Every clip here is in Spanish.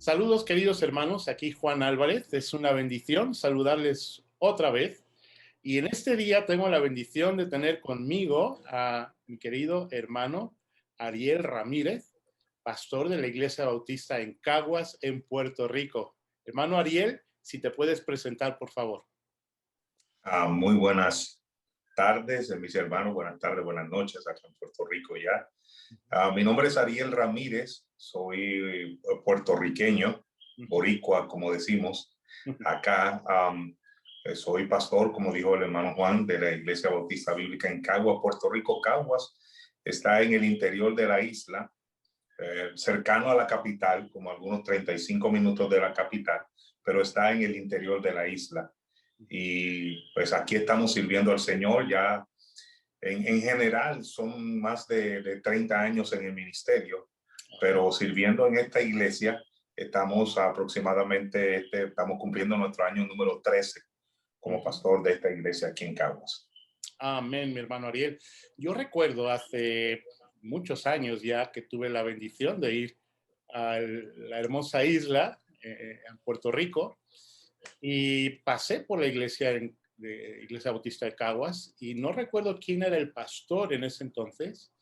Saludos, queridos hermanos, aquí Juan Álvarez. Es una bendición saludarles otra vez. Y en este día tengo la bendición de tener conmigo a mi querido hermano Ariel Ramírez, pastor de la Iglesia Bautista en Caguas, en Puerto Rico. Hermano Ariel, si te puedes presentar, por favor. Muy buenas tardes, mis hermanos. Buenas tardes, buenas noches acá en Puerto Rico ya. Mi nombre es Ariel Ramírez, soy puertorriqueño, boricua, como decimos acá. Soy pastor, como dijo el hermano Juan, de la Iglesia Bautista Bíblica en Caguas, Puerto Rico. Caguas está en el interior de la isla, cercano a la capital, como algunos 35 minutos de la capital, pero está en el interior de la isla. Y pues aquí estamos sirviendo al Señor ya. En general son más de 30 años en el ministerio, pero sirviendo en esta iglesia estamos aproximadamente, estamos cumpliendo nuestro año número 13 como pastor de esta iglesia aquí en Caguas. Amén, mi hermano Ariel. Yo recuerdo hace muchos años ya que tuve la bendición de ir a la hermosa isla, en Puerto Rico, y pasé por la iglesia, Iglesia Bautista de Caguas, y no recuerdo quién era el pastor en ese entonces,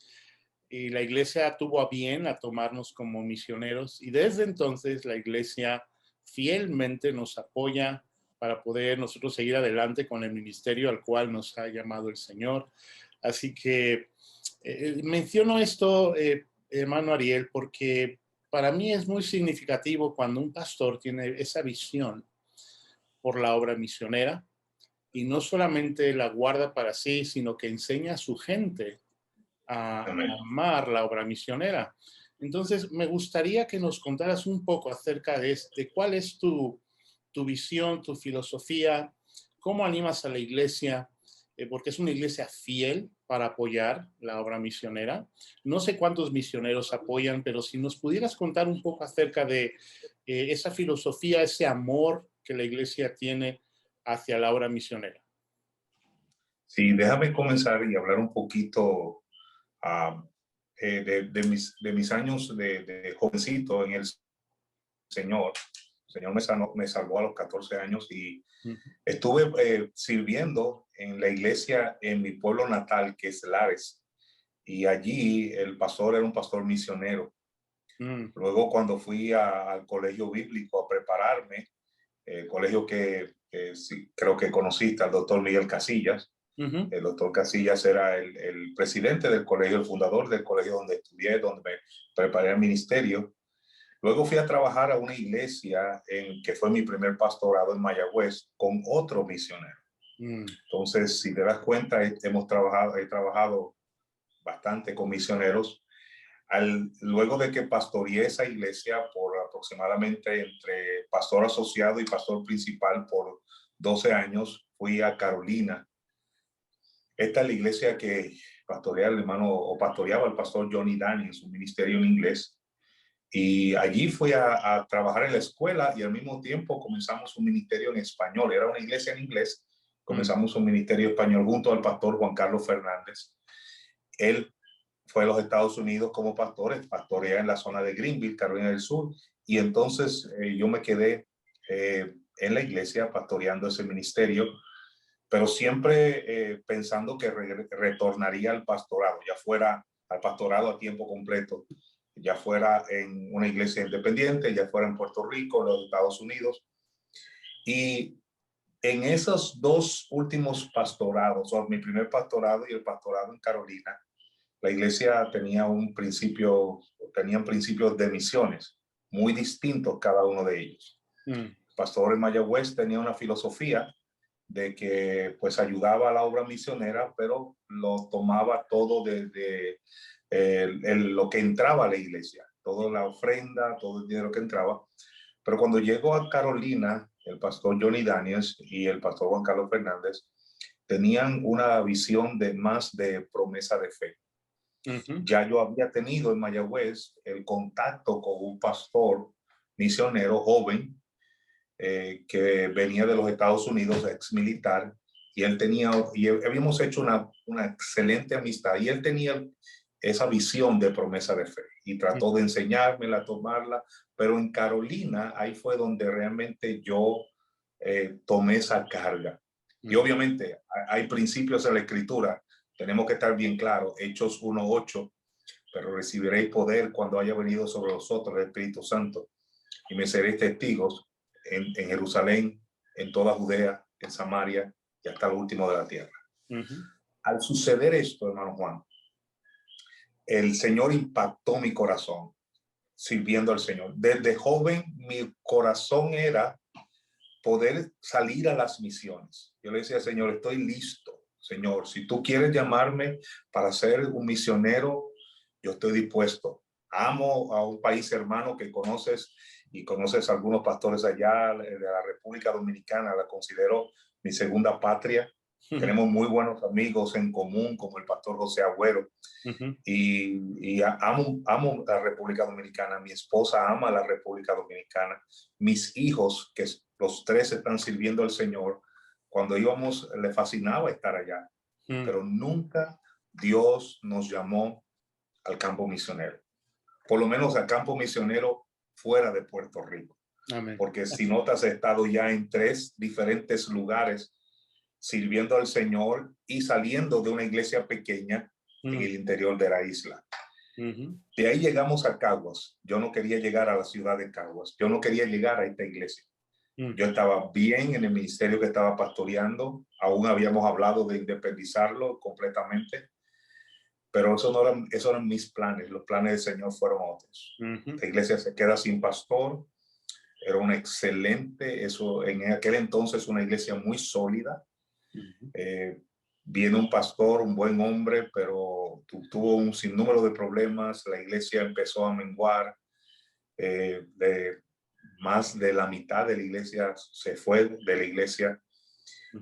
y la iglesia tuvo a bien a tomarnos como misioneros, y desde entonces la iglesia fielmente nos apoya para poder nosotros seguir adelante con el ministerio al cual nos ha llamado el Señor. Así que menciono esto, hermano Ariel, porque para mí es muy significativo cuando un pastor tiene esa visión por la obra misionera y no solamente la guarda para sí, sino que enseña a su gente a amar la obra misionera. Entonces, me gustaría que nos contaras un poco acerca de cuál es tu visión, tu filosofía, cómo animas a la iglesia, porque es una iglesia fiel para apoyar la obra misionera. No sé cuántos misioneros apoyan, pero si nos pudieras contar un poco acerca de esa filosofía, ese amor que la iglesia tiene hacia la obra misionera. Sí, déjame comenzar y hablar un poquito de mis años de jovencito en el Señor. El Señor me salvó a los 14 años y estuve sirviendo en la iglesia en mi pueblo natal, que es Lares. Y allí el pastor era un pastor misionero. Luego, cuando fui al colegio bíblico a prepararme, colegio que sí, creo que conociste, al doctor Miguel Casillas. El doctor Casillas era el presidente del colegio, el fundador del colegio donde estudié, donde me preparé al ministerio. Luego fui a trabajar a una iglesia que fue mi primer pastorado en Mayagüez con otro misionero. Entonces, si te das cuenta, he trabajado bastante con misioneros. Luego de que pastoreé esa iglesia por aproximadamente entre pastor asociado y pastor principal por 12 años, fui a Carolina. Esta es la iglesia que pastoreaba el pastor Johnny Daniels en su ministerio en inglés. Y allí fui a trabajar en la escuela y al mismo tiempo comenzamos un ministerio en español. Era una iglesia en inglés. Comenzamos un ministerio español junto al pastor Juan Carlos Fernández. Él fue a los Estados Unidos como pastor, pastorea en la zona de Greenville, Carolina del Sur. Y entonces yo me quedé en la iglesia pastoreando ese ministerio, pero siempre pensando que retornaría al pastorado, ya fuera al pastorado a tiempo completo, ya fuera en una iglesia independiente, ya fuera en Puerto Rico, en los Estados Unidos. Y en esos dos últimos pastorados, o mi primer pastorado y el pastorado en Carolina, la iglesia tenían principios de misiones muy distintos cada uno de ellos. El pastor en Mayagüez tenía una filosofía de que pues ayudaba a la obra misionera, pero lo tomaba todo desde lo que entraba a la iglesia, toda la ofrenda, todo el dinero que entraba. Pero cuando llegó a Carolina, el pastor Johnny Daniels y el pastor Juan Carlos Fernández tenían una visión más de promesa de fe. Ya yo había tenido en Mayagüez el contacto con un pastor misionero joven que venía de los Estados Unidos, ex militar, y habíamos hecho una excelente amistad, y él tenía esa visión de promesa de fe y trató de enseñármela, tomarla, pero en Carolina, ahí fue donde realmente yo tomé esa carga. Y obviamente hay principios en la escritura, tenemos que estar bien claros, Hechos 1:8, pero recibiréis poder cuando haya venido sobre vosotros el Espíritu Santo y me seréis testigos en Jerusalén, en toda Judea, en Samaria y hasta lo último de la tierra. Al suceder esto, hermano Juan, el Señor impactó mi corazón sirviendo al Señor. Desde joven mi corazón era poder salir a las misiones. Yo le decía, Señor, estoy listo. Señor, si tú quieres llamarme para ser un misionero, yo estoy dispuesto. Amo a un país hermano que conoces y conoces a algunos pastores allá de la República Dominicana. La considero mi segunda patria. Tenemos muy buenos amigos en común, como el pastor José Agüero. Y amo la República Dominicana. Mi esposa ama la República Dominicana. Mis hijos, que los 3 están sirviendo al Señor, cuando íbamos, le fascinaba estar allá. Pero nunca Dios nos llamó al campo misionero. Por lo menos al campo misionero fuera de Puerto Rico. Amén. Porque si notas, he estado ya en 3 diferentes lugares sirviendo al Señor y saliendo de una iglesia pequeña en el interior de la isla. De ahí llegamos a Caguas. Yo no quería llegar a la ciudad de Caguas. Yo no quería llegar a esta iglesia. Yo estaba bien en el ministerio que estaba pastoreando. Aún habíamos hablado de independizarlo completamente. Pero esos eran mis planes. Los planes del Señor fueron otros. La iglesia se queda sin pastor. Era una excelente, en aquel entonces una iglesia muy sólida. Viene un pastor, un buen hombre, pero tuvo un sinnúmero de problemas. La iglesia empezó a menguar. Más de la mitad de la iglesia se fue de la iglesia.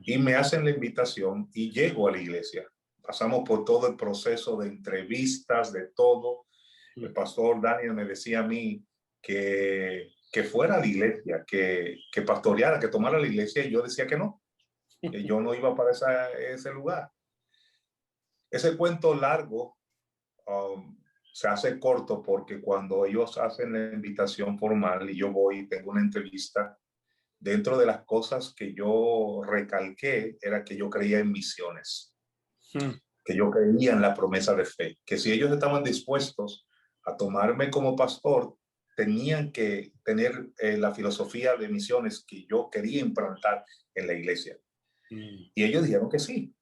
Y me hacen la invitación y llego a la iglesia. Pasamos por todo el proceso de entrevistas, de todo. El pastor Daniel me decía a mí que fuera a la iglesia, que pastoreara, que tomara la iglesia, y yo decía que no, que yo no iba para ese lugar. Ese cuento largo se hace corto porque cuando ellos hacen la invitación formal y yo voy y tengo una entrevista, dentro de las cosas que yo recalqué era que yo creía en misiones, que yo creía en la promesa de fe, que si ellos estaban dispuestos a tomarme como pastor, tenían que tener la filosofía de misiones que yo quería implantar en la iglesia. Y ellos dijeron que sí.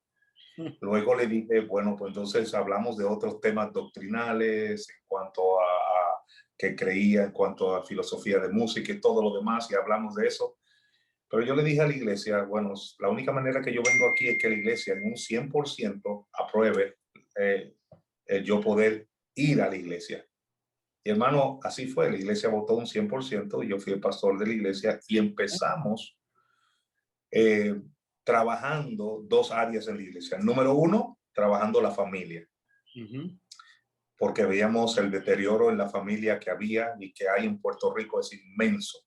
Luego le dije, bueno, pues entonces hablamos de otros temas doctrinales en cuanto a que creía, en cuanto a filosofía de música y todo lo demás, y hablamos de eso. Pero yo le dije a la iglesia, bueno, la única manera que yo vengo aquí es que la iglesia en un 100% apruebe yo poder ir a la iglesia. Y hermano, así fue, la iglesia votó un 100% y yo fui el pastor de la iglesia y empezamos trabajando 2 áreas en la iglesia. Número 1, trabajando la familia. Porque veíamos el deterioro en la familia que había y que hay en Puerto Rico es inmenso.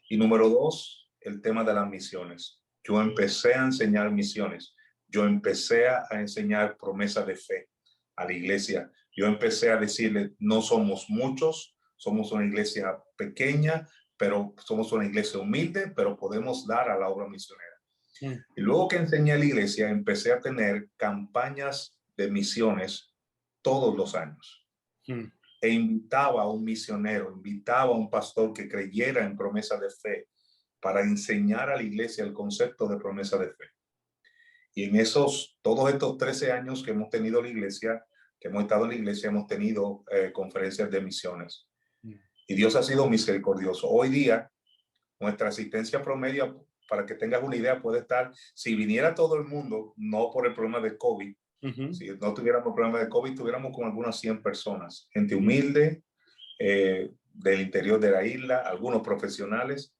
Y número 2, el tema de las misiones. Yo empecé a enseñar misiones. Yo empecé a enseñar promesa de fe a la iglesia. Yo empecé a decirle, no somos muchos, somos una iglesia pequeña, pero somos una iglesia humilde, pero podemos dar a la obra misionera. Y luego que enseñé a la iglesia, empecé a tener campañas de misiones todos los años. E invitaba a un misionero, invitaba a un pastor que creyera en promesa de fe para enseñar a la iglesia el concepto de promesa de fe. Y en todos estos 13 años que hemos tenido la iglesia, que hemos estado en la iglesia, hemos tenido conferencias de misiones. Y Dios ha sido misericordioso. Hoy día, nuestra asistencia promedio, para que tengas una idea, puede estar, si viniera todo el mundo, no por el problema de COVID, si no tuviéramos problema de COVID, tuviéramos con algunas 100 personas, gente humilde, del interior de la isla, algunos profesionales,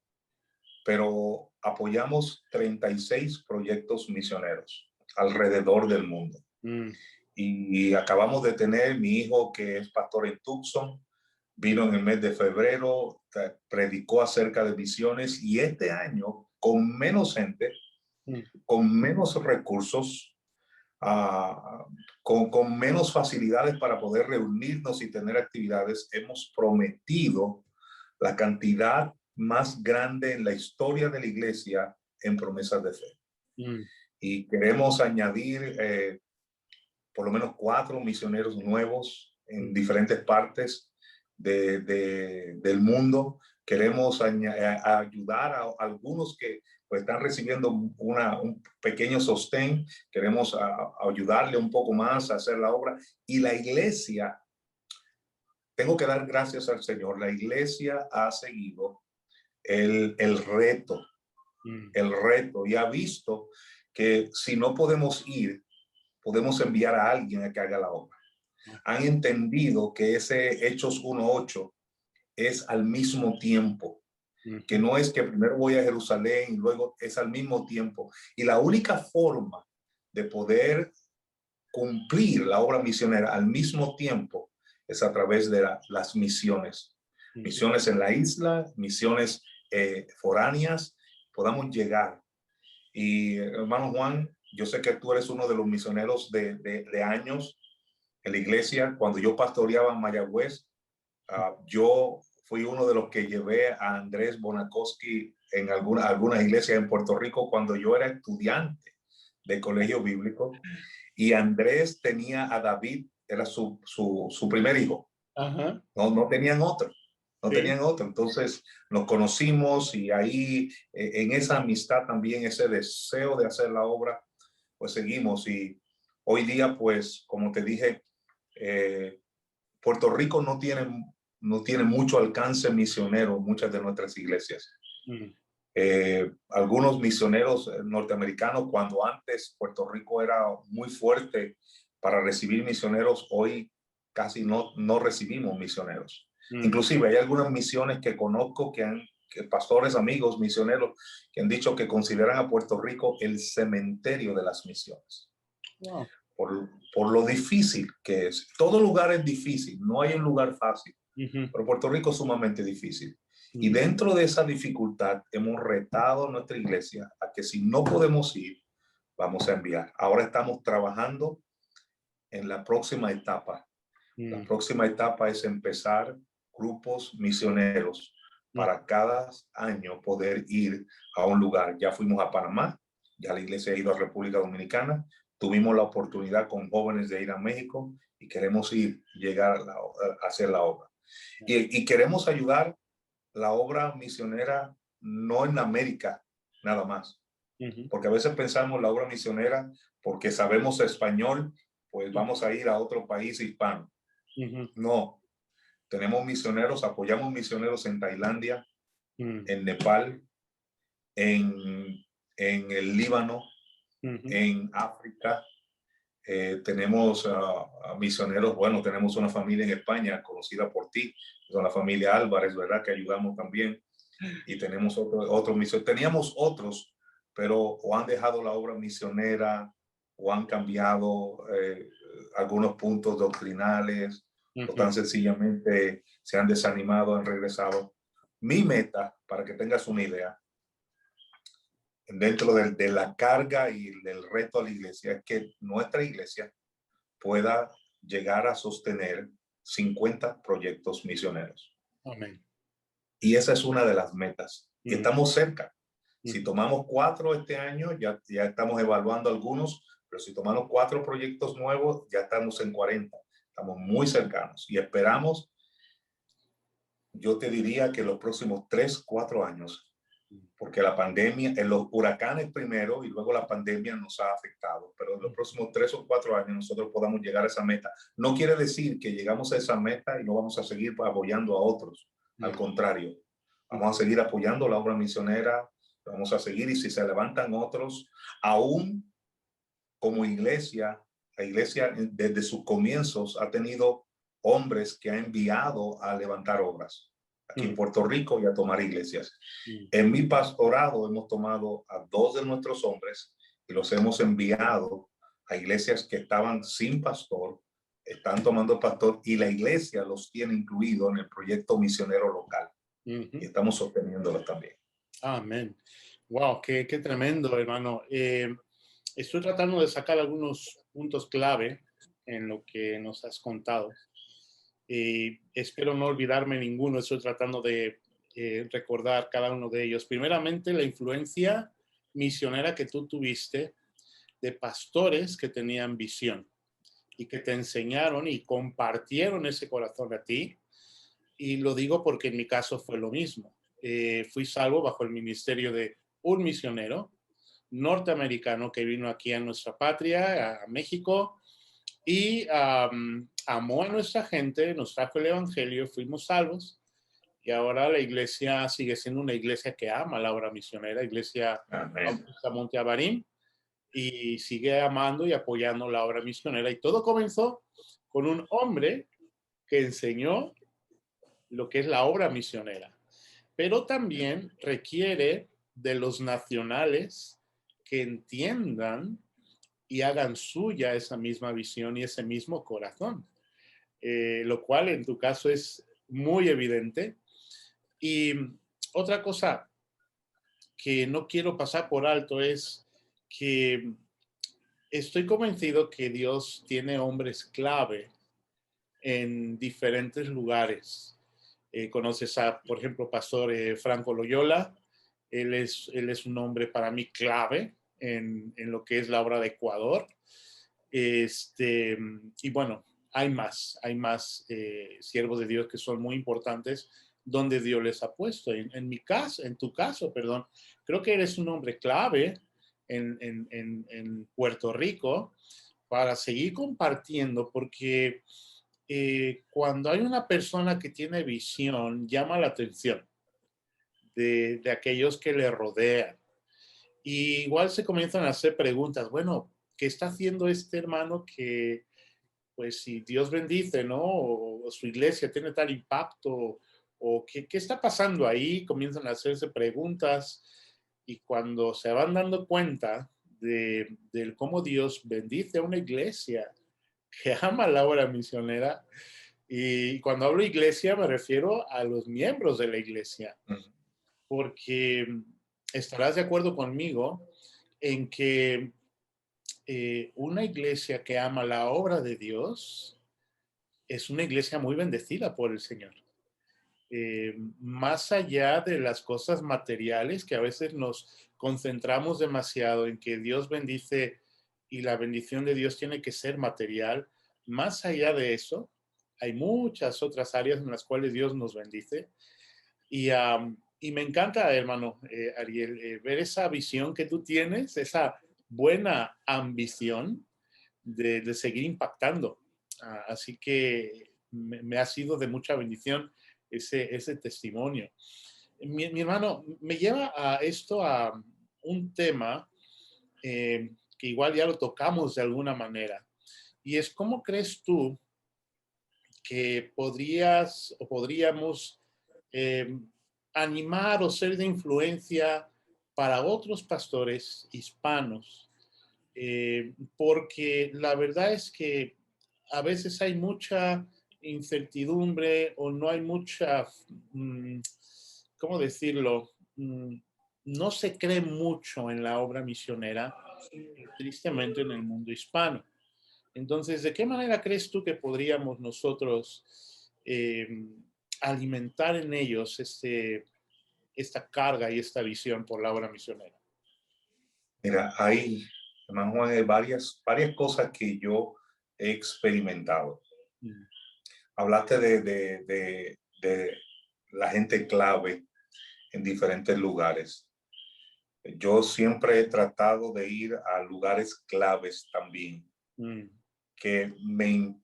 pero apoyamos 36 proyectos misioneros alrededor del mundo. Y acabamos de tener mi hijo que es pastor en Tucson, vino en el mes de febrero, predicó acerca de misiones, y este año, con menos gente, con menos recursos, con menos facilidades para poder reunirnos y tener actividades, hemos prometido la cantidad más grande en la historia de la iglesia en promesas de fe. Y queremos añadir por lo menos 4 misioneros nuevos en diferentes partes del mundo. Queremos ayudar a algunos que pues, están recibiendo un pequeño sostén. Queremos ayudarle un poco más a hacer la obra. Y la iglesia, tengo que dar gracias al Señor, la iglesia ha seguido el reto y ha visto que si no podemos ir, podemos enviar a alguien a que haga la obra. Han entendido que ese Hechos 1:8 es al mismo tiempo, que no es que primero voy a Jerusalén y luego es al mismo tiempo. Y la única forma de poder cumplir la obra misionera al mismo tiempo es a través de las misiones. Misiones en la isla, misiones foráneas, podamos llegar. Y hermano Juan, yo sé que tú eres uno de los misioneros de años en la iglesia. Cuando yo pastoreaba en Mayagüez, yo fui uno de los que llevé a Andrés Bonakowski en algunas iglesias en Puerto Rico cuando yo era estudiante de colegio bíblico. Y Andrés tenía a David, era su primer hijo. Ajá. No tenían otro. No sí. tenían otro. Entonces nos conocimos y ahí en esa amistad también, ese deseo de hacer la obra, pues seguimos. Y hoy día, pues, como te dije, Puerto Rico no tiene mucho alcance misionero, muchas de nuestras iglesias. Algunos misioneros norteamericanos, cuando antes Puerto Rico era muy fuerte para recibir misioneros, hoy casi no recibimos misioneros. Inclusive hay algunas misiones que conozco que pastores, amigos, misioneros, que han dicho que consideran a Puerto Rico el cementerio de las misiones. Wow. Por lo difícil que es. Todo lugar es difícil, no hay un lugar fácil, pero Puerto Rico es sumamente difícil. Y dentro de esa dificultad hemos retado a nuestra iglesia a que si no podemos ir, vamos a enviar. Ahora estamos trabajando en la próxima etapa. La próxima etapa es empezar grupos misioneros para cada año poder ir a un lugar. Ya fuimos a Panamá, ya la iglesia ha ido a República Dominicana, tuvimos la oportunidad con jóvenes de ir a México y queremos llegar a hacer la obra. Y queremos ayudar la obra misionera no en América nada más, porque a veces pensamos la obra misionera porque sabemos español, pues vamos a ir a otro país hispano. No, tenemos misioneros, apoyamos misioneros en Tailandia, en Nepal, en el Líbano, en África. Tenemos misioneros, bueno, tenemos una familia en España conocida por ti, son la familia Álvarez, ¿verdad? Que ayudamos también. Y tenemos otros misioneros. Teníamos otros, pero o han dejado la obra misionera o han cambiado algunos puntos doctrinales o tan sencillamente se han desanimado, han regresado. Mi meta, para que tengas una idea, dentro de la carga y del reto a la iglesia, es que nuestra iglesia pueda llegar a sostener 50 proyectos misioneros. Amén. Y esa es una de las metas. Y estamos cerca. Si tomamos 4 este año, ya estamos evaluando algunos, pero si tomamos 4 proyectos nuevos, ya estamos en 40. Estamos muy cercanos y esperamos, yo te diría que los próximos 3, 4 años, porque la pandemia, en los huracanes primero y luego la pandemia nos ha afectado, pero en los próximos 3 o 4 años nosotros podamos llegar a esa meta. No quiere decir que llegamos a esa meta y no vamos a seguir apoyando a otros. Al contrario, vamos a seguir apoyando la obra misionera, vamos a seguir, y si se levantan otros, aún como iglesia, la iglesia desde sus comienzos ha tenido hombres que ha enviado a levantar obras aquí en Puerto Rico y a tomar iglesias. En mi pastorado hemos tomado a 2 de nuestros hombres y los hemos enviado a iglesias que estaban sin pastor, están tomando pastor, y la iglesia los tiene incluido en el proyecto misionero local. Y estamos sosteniéndolos también. Amén. Wow, qué tremendo, hermano. Estoy tratando de sacar algunos puntos clave en lo que nos has contado. Espero no olvidarme ninguno. Estoy tratando de recordar cada uno de ellos. Primeramente, la influencia misionera que tú tuviste de pastores que tenían visión y que te enseñaron y compartieron ese corazón a ti. Y lo digo porque en mi caso fue lo mismo. Fui salvo bajo el ministerio de un misionero norteamericano que vino aquí a nuestra patria, a México, y amó a nuestra gente, nos trajo el evangelio, fuimos salvos, y ahora la iglesia sigue siendo una iglesia que ama la obra misionera, Iglesia Amén. Bautista Monte Abarim, y sigue amando y apoyando la obra misionera. Y todo comenzó con un hombre que enseñó lo que es la obra misionera, pero también requiere de los nacionales que entiendan y hagan suya esa misma visión y ese mismo corazón, lo cual en tu caso es muy evidente. Y otra cosa que no quiero pasar por alto es que estoy convencido que Dios tiene hombres clave en diferentes lugares. Conoces a, por ejemplo, Pastor Franco Loyola. Él es un hombre para mí clave en lo que es la obra de Ecuador. Y bueno, hay más siervos de Dios que son muy importantes donde Dios les ha puesto. En mi caso, en tu caso, perdón, creo que eres un hombre clave en Puerto Rico para seguir compartiendo, porque cuando hay una persona que tiene visión, llama la atención de aquellos que le rodean. Y igual se comienzan a hacer preguntas, bueno, ¿qué está haciendo este hermano que, pues si Dios bendice, ¿no? O su iglesia tiene tal impacto, o qué está pasando ahí? Comienzan a hacerse preguntas y cuando se van dando cuenta de cómo Dios bendice a una iglesia que ama la obra misionera, y cuando hablo iglesia me refiero a los miembros de la iglesia, porque estarás de acuerdo conmigo en que una iglesia que ama la obra de Dios es una iglesia muy bendecida por el Señor. Más allá de las cosas materiales, que a veces nos concentramos demasiado en que Dios bendice y la bendición de Dios tiene que ser material, más allá de eso, hay muchas otras áreas en las cuales Dios nos bendice. Y me encanta, hermano Ariel, ver esa visión que tú tienes, esa buena ambición de seguir impactando. Así que me ha sido de mucha bendición ese testimonio. Mi hermano, me lleva a esto, a un tema que igual ya lo tocamos de alguna manera, y es cómo crees tú que podrías o podríamos eh, animar o ser de influencia para otros pastores hispanos, porque la verdad es que a veces hay mucha incertidumbre o no hay mucha, ¿cómo decirlo? No se cree mucho en la obra misionera, tristemente en el mundo hispano. Entonces, ¿de qué manera crees tú que podríamos nosotros alimentar en ellos esta carga y esta visión por la obra misionera? Mira, hay, hermano Juan, hay varias cosas que yo he experimentado. Mm. Hablaste de la gente clave en diferentes lugares. Yo siempre he tratado de ir a lugares claves también, Mm. que me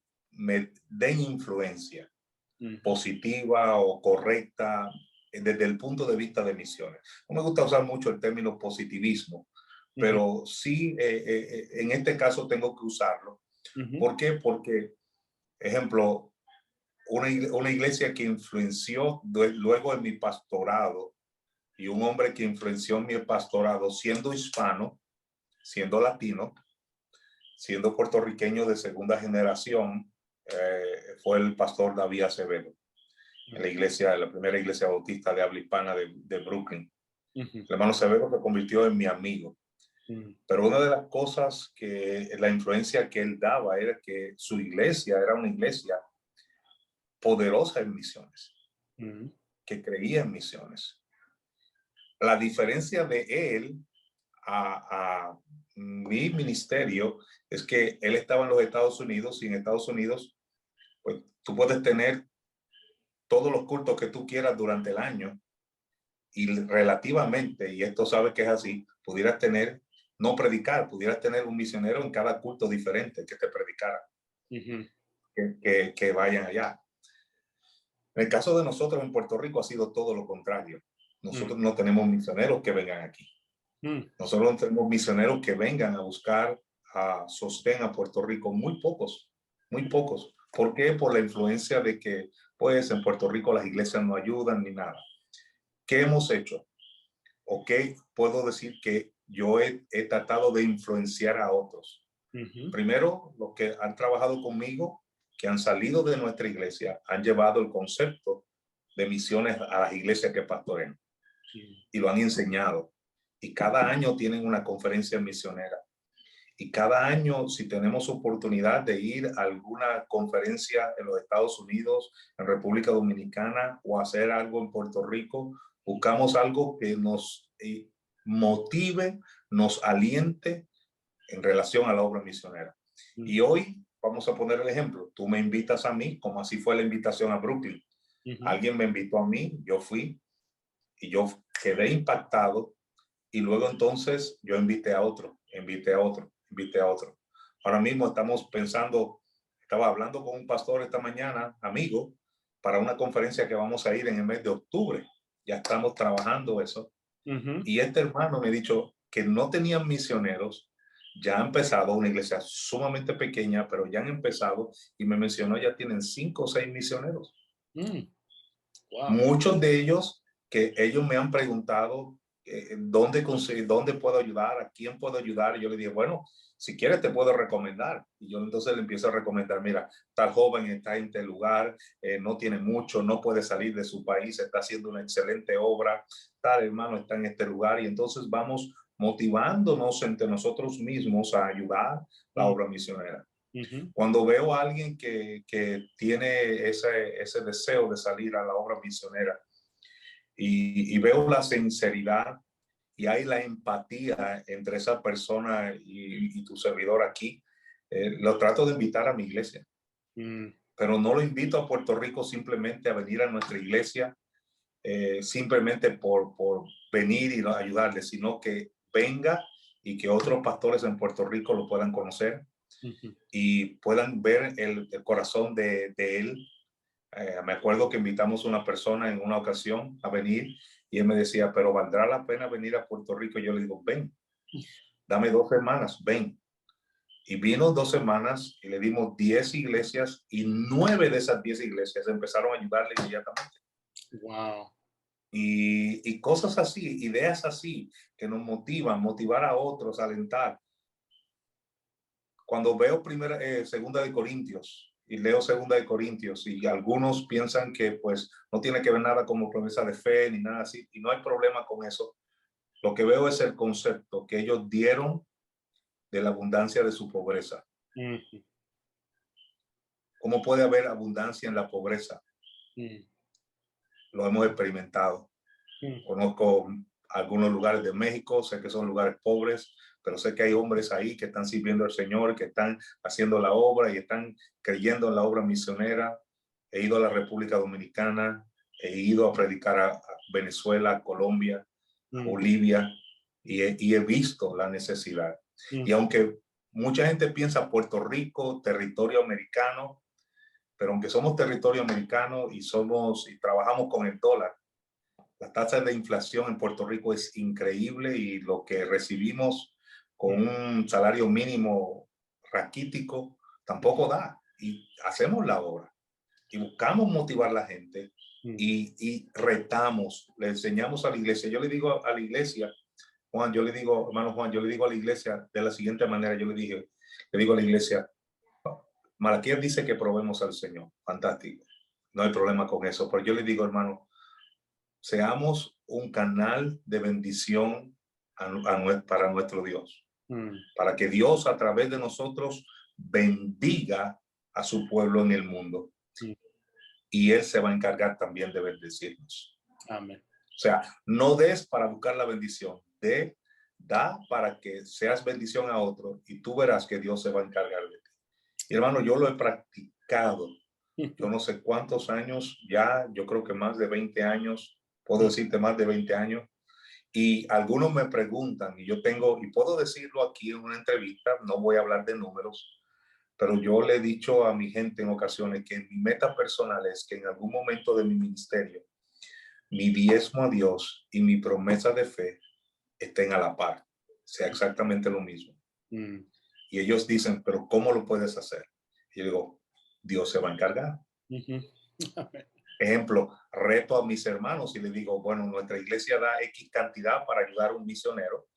den influencia Mm. positiva o correcta desde el punto de vista de misiones. No me gusta usar mucho el término positivismo, Ujú. pero sí, en este caso tengo que usarlo. Ujú. ¿Por qué? Porque, ejemplo, una iglesia que influenció luego en mi pastorado y un hombre que influenció en mi pastorado siendo hispano, siendo latino, siendo puertorriqueño de segunda generación, fue el pastor David Acevedo en la iglesia, la primera iglesia bautista de habla hispana de Brooklyn. Ujú. El hermano Acevedo se convirtió en mi amigo. Mm. Pero una de las cosas que la influencia que él daba era que su iglesia era una iglesia poderosa en misiones, Mm. que creía en misiones. La diferencia de él a mi ministerio es que él estaba en los Estados Unidos, y en Estados Unidos, pues tú puedes tener todos los cultos que tú quieras durante el año, y relativamente, y esto sabes que es así, pudieras tener, no predicar, pudieras tener un misionero en cada culto diferente que te predicara, que vayan allá. En el caso de nosotros en Puerto Rico ha sido todo lo contrario. Nosotros no tenemos misioneros que vengan aquí. Nosotros no tenemos misioneros que vengan a buscar sostén a Puerto Rico. Muy pocos, muy pocos. ¿Por qué? Por la influencia de que, pues, en Puerto Rico las iglesias no ayudan ni nada. ¿Qué hemos hecho? ¿Ok? Puedo decir que yo he tratado de influenciar a otros. Primero, los que han trabajado conmigo, que han salido de nuestra iglesia, han llevado el concepto de misiones a las iglesias que pastorean y lo han enseñado. Y cada año tienen una conferencia misionera. Y cada año, si tenemos oportunidad de ir a alguna conferencia en los Estados Unidos, en República Dominicana, o hacer algo en Puerto Rico, buscamos algo que nos motive, nos aliente en relación a la obra misionera. Y hoy vamos a poner el ejemplo. Tú me invitas a mí, como así fue la invitación a Brooklyn. Alguien me invitó a mí, yo fui, y yo quedé impactado, y luego entonces yo invité a otro, invité a otro, invité a otro. Ahora mismo estamos pensando, estaba hablando con un pastor esta mañana, amigo, para una conferencia que vamos a ir en el mes de octubre. Ya estamos trabajando eso. Y este hermano me ha dicho que no tenían misioneros, ya han empezado una iglesia sumamente pequeña, pero ya han empezado, y me mencionó, ya tienen 5 o 6 misioneros. Wow. Muchos de ellos que ellos me han preguntado dónde puedo ayudar, a quién puedo ayudar. Y yo le dije, bueno, si quieres te puedo recomendar. Y yo entonces le empiezo a recomendar, mira, tal joven está en este lugar, no tiene mucho, no puede salir de su país, está haciendo una excelente obra, tal hermano está en este lugar. Y entonces vamos motivándonos entre nosotros mismos a ayudar la obra misionera. Cuando veo a alguien que tiene ese deseo de salir a la obra misionera, y veo la sinceridad y hay la empatía entre esa persona y tu servidor aquí, lo trato de invitar a mi iglesia. Pero no lo invito a Puerto Rico simplemente a venir a nuestra iglesia, simplemente por venir y ayudarle, sino que venga y que otros pastores en Puerto Rico lo puedan conocer y puedan ver el corazón de él. Me acuerdo que invitamos a una persona en una ocasión a venir, y él me decía, pero ¿valdrá la pena venir a Puerto Rico? Y yo le digo, ven, dame 2 semanas, ven. Y vino 2 semanas y le dimos 10 iglesias, y 9 de esas 10 iglesias empezaron a ayudarle inmediatamente. Wow. Y cosas así, ideas así, que nos motivar a otros, alentar. Cuando veo segunda de Corintios, y leo segunda de Corintios, y algunos piensan que pues no tiene que ver nada como promesa de fe ni nada así, y no hay problema con eso. Lo que veo es el concepto que ellos dieron de la abundancia de su pobreza. ¿Cómo puede haber abundancia en la pobreza? Lo hemos experimentado. Conozco algunos lugares de México, sé que son lugares pobres, pero sé que hay hombres ahí que están sirviendo al Señor, que están haciendo la obra y están creyendo en la obra misionera. He ido a la República Dominicana, he ido a predicar a Venezuela, a Colombia, a Bolivia, y he visto la necesidad. Y aunque mucha gente piensa Puerto Rico, territorio americano, pero aunque somos territorio americano y trabajamos con el dólar, la tasa de inflación en Puerto Rico es increíble, y lo que recibimos con un salario mínimo raquítico tampoco da. Y hacemos la obra y buscamos motivar a la gente y retamos, le enseñamos a la iglesia. Yo le digo a la iglesia, Juan, yo le digo, hermano Juan, yo le digo a la iglesia de la siguiente manera. Yo le digo a la iglesia, Malaquías dice que probemos al Señor. Fantástico. No hay problema con eso. Pero yo le digo, hermano, seamos un canal de bendición para nuestro Dios, para que Dios a través de nosotros bendiga a su pueblo en el mundo, y Él se va a encargar también de bendecirnos. Amén. O sea, no des para buscar la bendición, da para que seas bendición a otro y tú verás que Dios se va a encargar de ti. Y hermano, yo lo he practicado. Yo no sé cuántos años ya, yo creo que más de 20 años, puedo decirte más de 20 años. Y algunos me preguntan, y yo tengo, y puedo decirlo aquí en una entrevista, no voy a hablar de números, pero yo le he dicho a mi gente en ocasiones que mi meta personal es que en algún momento de mi ministerio, mi diezmo a Dios y mi promesa de fe estén a la par, sea exactamente lo mismo. Mm. Y ellos dicen, pero ¿cómo lo puedes hacer? Y yo digo, Dios se va a encargar. Ejemplo, reto a mis hermanos y les digo, bueno, nuestra iglesia da X cantidad para ayudar a un misionero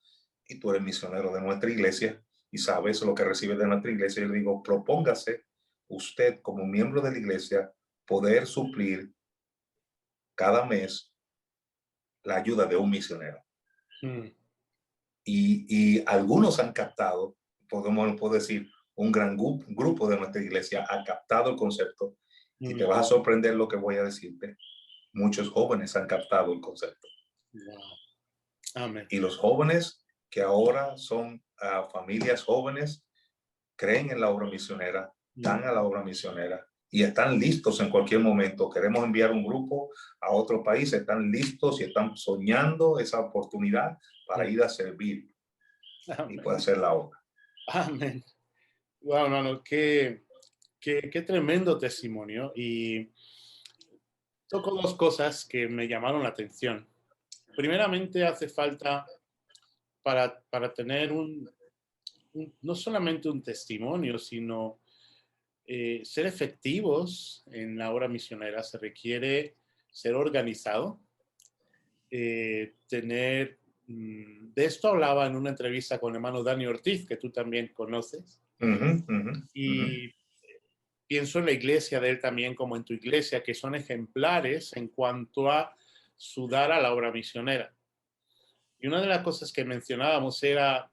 y tú eres misionero de nuestra iglesia y sabes lo que recibes de nuestra iglesia. Yo le digo, propóngase usted como miembro de la iglesia poder suplir cada mes la ayuda de un misionero. Mm. Y algunos han captado, puedo decir, un gran grupo de nuestra iglesia ha captado el concepto y te vas a sorprender lo que voy a decirte. Muchos jóvenes han captado el concepto. Wow. Amén. Y los jóvenes que ahora son familias jóvenes, creen en la obra misionera, dan a la obra misionera y están listos en cualquier momento. Queremos enviar un grupo a otro país, están listos y están soñando esa oportunidad para ir a servir y puede hacer la obra. Amén. Wow, no, qué tremendo testimonio. Y toco dos cosas que me llamaron la atención. Primeramente, hace falta para tener no solamente un testimonio, sino ser efectivos en la obra misionera. Se requiere ser organizado, de esto hablaba en una entrevista con el hermano Dani Ortiz, que tú también conoces, y pienso en la iglesia de él también como en tu iglesia, que son ejemplares en cuanto a sudar a la obra misionera. Y una de las cosas que mencionábamos era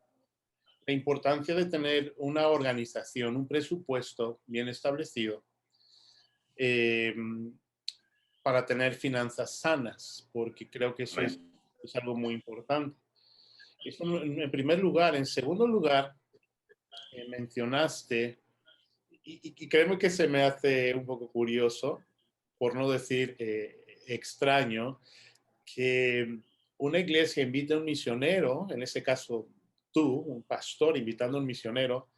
la importancia de tener una organización, un presupuesto bien establecido, eh, para tener finanzas sanas, porque creo que eso es algo muy importante. Eso en primer lugar. En segundo lugar, mencionaste, y créeme que se me hace un poco curioso, por no decir extraño, que una iglesia invite a un misionero, en ese caso tú, un pastor invitando a un misionero,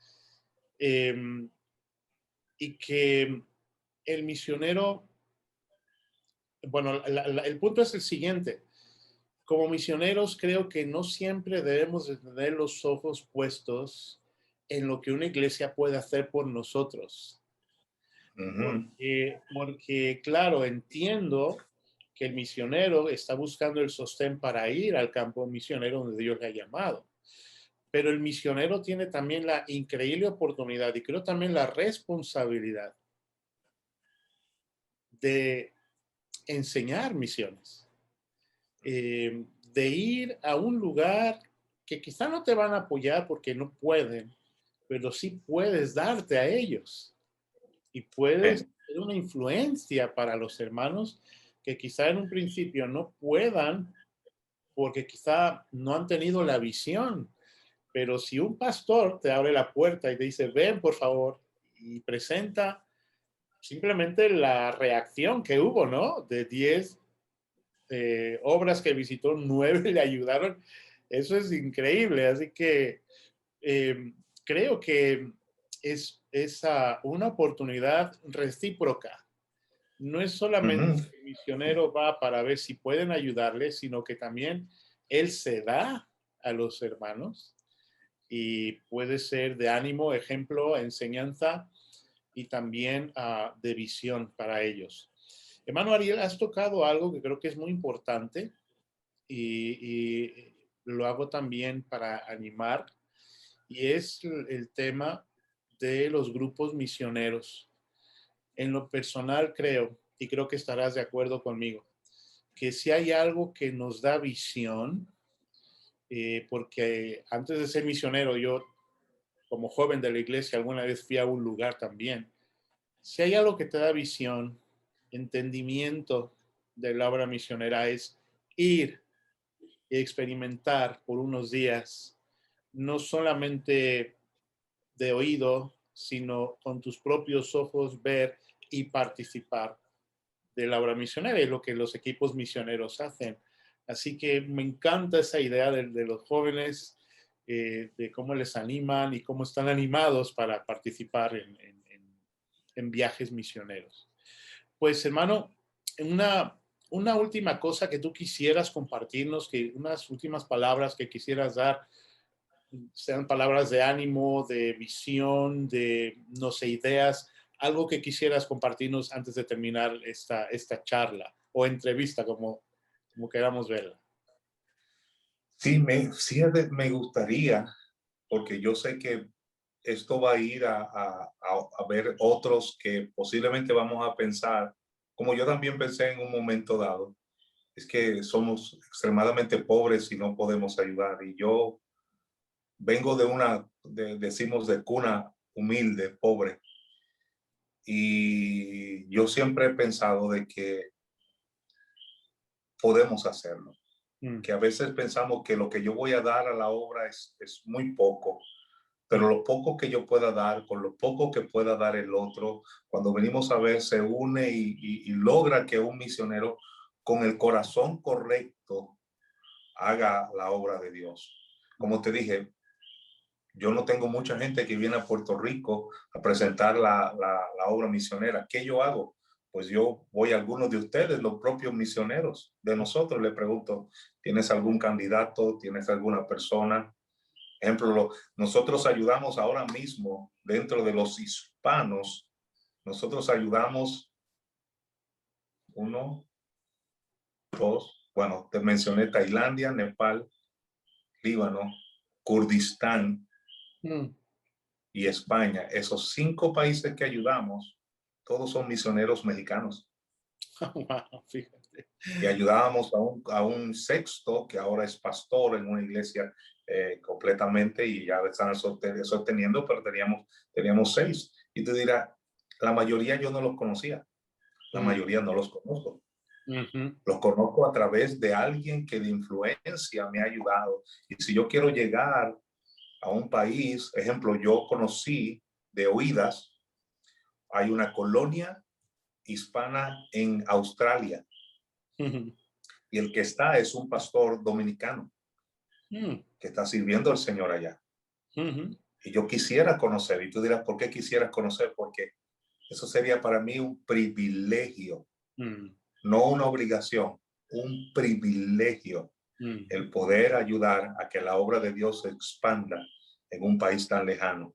eh, y que el misionero, bueno, el punto es el siguiente. Como misioneros creo que no siempre debemos de tener los ojos puestos en lo que una iglesia puede hacer por nosotros. Porque, claro, entiendo que el misionero está buscando el sostén para ir al campo misionero donde Dios le ha llamado. Pero el misionero tiene también la increíble oportunidad y creo también la responsabilidad de enseñar misiones, de ir a un lugar que quizá no te van a apoyar porque no pueden, pero sí puedes darte a ellos y puedes ser una influencia para los hermanos que quizá en un principio no puedan porque quizá no han tenido la visión. Pero si un pastor te abre la puerta y te dice, ven por favor, y presenta simplemente la reacción que hubo, ¿no? De 10 obras que visitó, 9 le ayudaron. Eso es increíble. Así que creo que es una oportunidad recíproca. No es solamente que el misionero va para ver si pueden ayudarle, sino que también él se da a los hermanos y puede ser de ánimo, ejemplo, enseñanza y también de visión para ellos. Hermano Ariel, has tocado algo que creo que es muy importante y lo hago también para animar, y es el tema de los grupos misioneros. En lo personal creo, y creo que estarás de acuerdo conmigo, que si hay algo que nos da visión, porque antes de ser misionero, yo como joven de la iglesia alguna vez fui a un lugar también. Si hay algo que te da visión, entendimiento de la obra misionera es ir y experimentar por unos días, no solamente de oído, sino con tus propios ojos ver y participar de la obra misionera y lo que los equipos misioneros hacen. Así que me encanta esa idea de los jóvenes, de cómo les animan y cómo están animados para participar en viajes misioneros. Pues hermano, una última cosa que tú quisieras compartirnos, que unas últimas palabras que quisieras dar, sean palabras de ánimo, de visión, de, no sé, ideas, algo que quisieras compartirnos antes de terminar esta charla o entrevista, como queramos verla. Sí, me gustaría, porque yo sé que esto va a ir a ver otros que posiblemente vamos a pensar, como yo también pensé en un momento dado, es que somos extremadamente pobres y no podemos ayudar. Y yo vengo decimos, de cuna humilde, pobre. Y yo siempre he pensado de que podemos hacerlo. Que a veces pensamos que lo que yo voy a dar a la obra es muy poco, pero lo poco que yo pueda dar, con lo poco que pueda dar el otro, cuando venimos a ver, se une y logra que un misionero con el corazón correcto haga la obra de Dios. Como te dije, yo no tengo mucha gente que viene a Puerto Rico a presentar la obra misionera. ¿Qué yo hago? Pues yo voy a algunos de ustedes, los propios misioneros de nosotros, le pregunto, ¿tienes algún candidato? ¿Tienes alguna persona? Ejemplo, nosotros ayudamos ahora mismo dentro de los hispanos, nosotros ayudamos uno, dos, bueno, te mencioné Tailandia, Nepal, Líbano, Kurdistán y España. Esos 5 países que ayudamos, todos son misioneros mexicanos. Wow, fíjate. Y ayudábamos a un sexto que ahora es pastor en una iglesia completamente y ya están sosteniendo, pero teníamos 6. Y tú dirás, la mayoría yo no los conocía, la mayoría no los conozco. Los conozco a través de alguien que de influencia me ha ayudado. Y si yo quiero llegar a un país, ejemplo, yo conocí de oídas, hay una colonia hispana en Australia. Y el que está es un pastor dominicano que está sirviendo al Señor allá. Y yo quisiera conocer, y tú dirás, ¿por qué quisieras conocer? Porque eso sería para mí un privilegio, no una obligación, un privilegio, el poder ayudar a que la obra de Dios se expanda en un país tan lejano.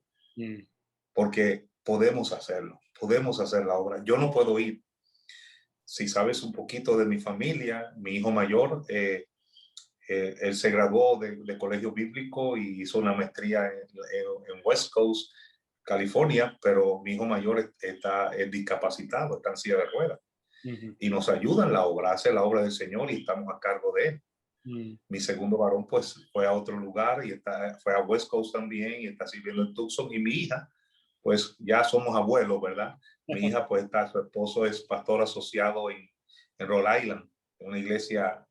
Porque podemos hacerlo, podemos hacer la obra. Yo no puedo ir. Si sabes un poquito de mi familia, mi hijo mayor, él se graduó de colegio bíblico y hizo una maestría en West Coast, California, pero mi hijo mayor está discapacitado, está en silla de ruedas. Y nos ayuda en la obra, hace la obra del Señor y estamos a cargo de él. Mi segundo varón pues fue a otro lugar y fue a West Coast también y está sirviendo en Tucson. Y mi hija, pues ya somos abuelos, ¿verdad? Mi hija pues su esposo es pastor asociado en Rhode Island, en una iglesia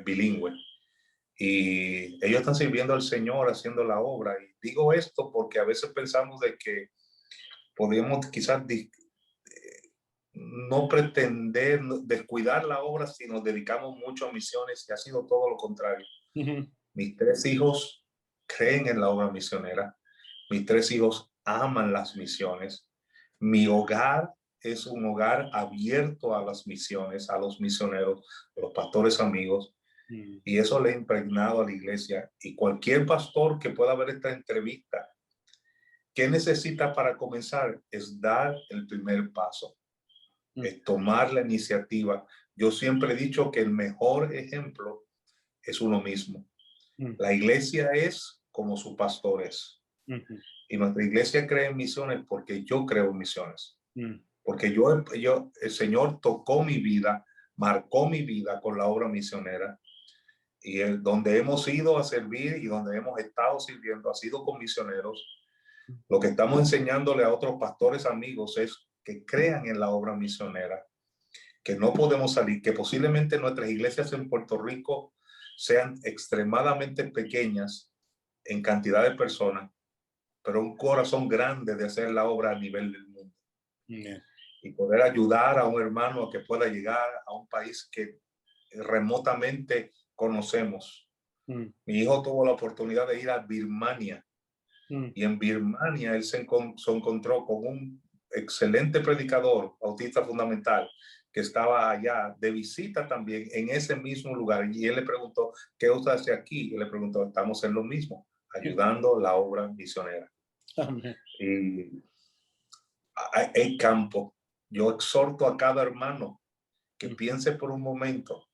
bilingüe. Y ellos están sirviendo al Señor, haciendo la obra. Y digo esto porque a veces pensamos de que podríamos quizás no pretender descuidar la obra si nos dedicamos mucho a misiones, y ha sido todo lo contrario. Mis 3 hijos creen en la obra misionera. Mis 3 hijos aman las misiones. Mi hogar es un hogar abierto a las misiones, a los misioneros, a los pastores amigos. Y eso le he impregnado a la iglesia. Y cualquier pastor que pueda ver esta entrevista, ¿qué necesita para comenzar? Es dar el primer paso, es tomar la iniciativa. Yo siempre he dicho que el mejor ejemplo es uno mismo. La iglesia es como su pastor es. Y nuestra iglesia cree en misiones porque yo creo en misiones. Porque el Señor tocó mi vida, marcó mi vida con la obra misionera. Y donde hemos ido a servir y donde hemos estado sirviendo ha sido con misioneros. Lo que estamos enseñándole a otros pastores amigos es que crean en la obra misionera, que no podemos salir, que posiblemente nuestras iglesias en Puerto Rico sean extremadamente pequeñas en cantidad de personas, pero un corazón grande de hacer la obra a nivel del mundo. Yeah. Y poder ayudar a un hermano a que pueda llegar a un país que remotamente conocemos. Mi hijo tuvo la oportunidad de ir a Birmania y en Birmania él se encontró con un excelente predicador bautista fundamental que estaba allá de visita también en ese mismo lugar, y él le preguntó, ¿qué usted hace aquí? Y le preguntó, estamos en lo mismo, ayudando la obra misionera. Amén. Y hay campo. Yo exhorto a cada hermano que piense por un momento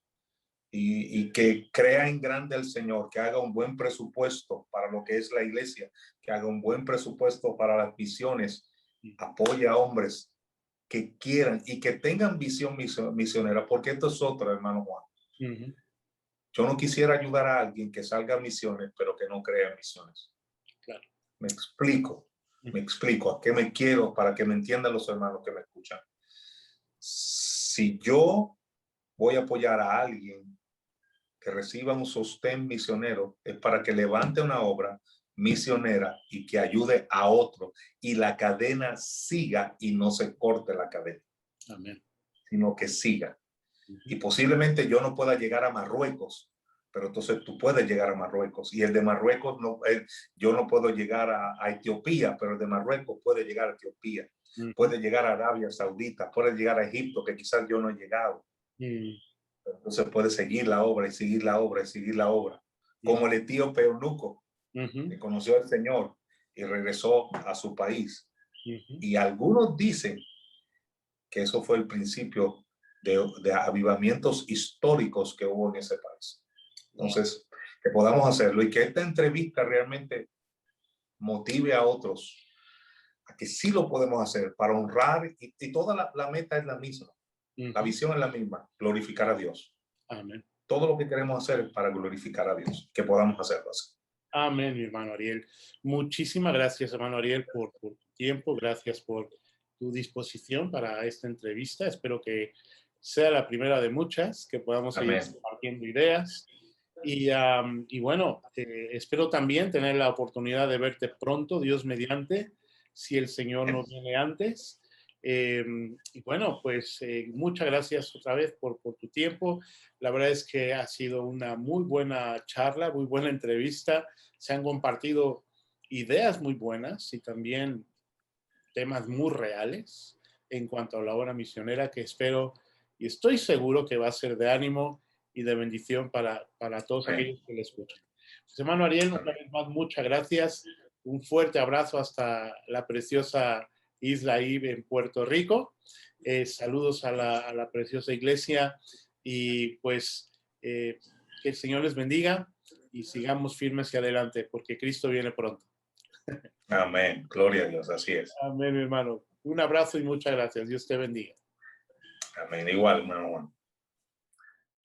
y que crea en grande al Señor, que haga un buen presupuesto para lo que es la iglesia, que haga un buen presupuesto para las misiones, apoya a hombres que quieran y que tengan visión misionera, porque esto es otro, hermano Juan. Yo no quisiera ayudar a alguien que salga a misiones, pero que no crea misiones. Claro. Me explico a qué me quiero, para que me entiendan los hermanos que me escuchan. Si yo voy a apoyar a alguien que reciba un sostén misionero, es para que levante una obra misionera y que ayude a otro, y la cadena siga y no se corte la cadena. Amén. Sino que siga. Y posiblemente yo no pueda llegar a Marruecos, pero entonces tú puedes llegar a Marruecos, y el de Marruecos no, yo no puedo llegar a Etiopía, pero el de Marruecos puede llegar a Etiopía, puede llegar a Arabia Saudita, puede llegar a Egipto, que quizás yo no he llegado. Entonces puede seguir la obra y seguir la obra y seguir la obra, como el etíope eunuco que conoció al Señor y regresó a su país. Y algunos dicen que eso fue el principio de avivamientos históricos que hubo en ese país. Entonces, que podamos hacerlo y que esta entrevista realmente motive a otros a que sí lo podemos hacer para honrar, y toda la meta es la misma, la visión es la misma, glorificar a Dios. Amén. Todo lo que queremos hacer es para glorificar a Dios, que podamos hacerlo así. Amén, mi hermano Ariel. Muchísimas gracias, hermano Ariel, por tu tiempo. Gracias por tu disposición para esta entrevista. Espero que sea la primera de muchas, que podamos seguir compartiendo ideas. Y bueno, espero también tener la oportunidad de verte pronto, Dios mediante, si el Señor no viene antes. Y bueno, pues muchas gracias otra vez por tu tiempo. La verdad es que ha sido una muy buena charla, muy buena entrevista. Se han compartido ideas muy buenas y también temas muy reales en cuanto a la obra misionera, que espero y estoy seguro que va a ser de ánimo y de bendición para todos aquellos que le escuchan. Pues, hermano Ariel, una vez más, muchas gracias. Un fuerte abrazo hasta la preciosa Isla Ibe en Puerto Rico. Saludos a la preciosa iglesia, y pues que el Señor les bendiga y sigamos firmes hacia adelante, porque Cristo viene pronto. Amén. Gloria a Dios. Así es. Amén, mi hermano. Un abrazo y muchas gracias. Dios te bendiga. Amén. Igual, hermano Juan.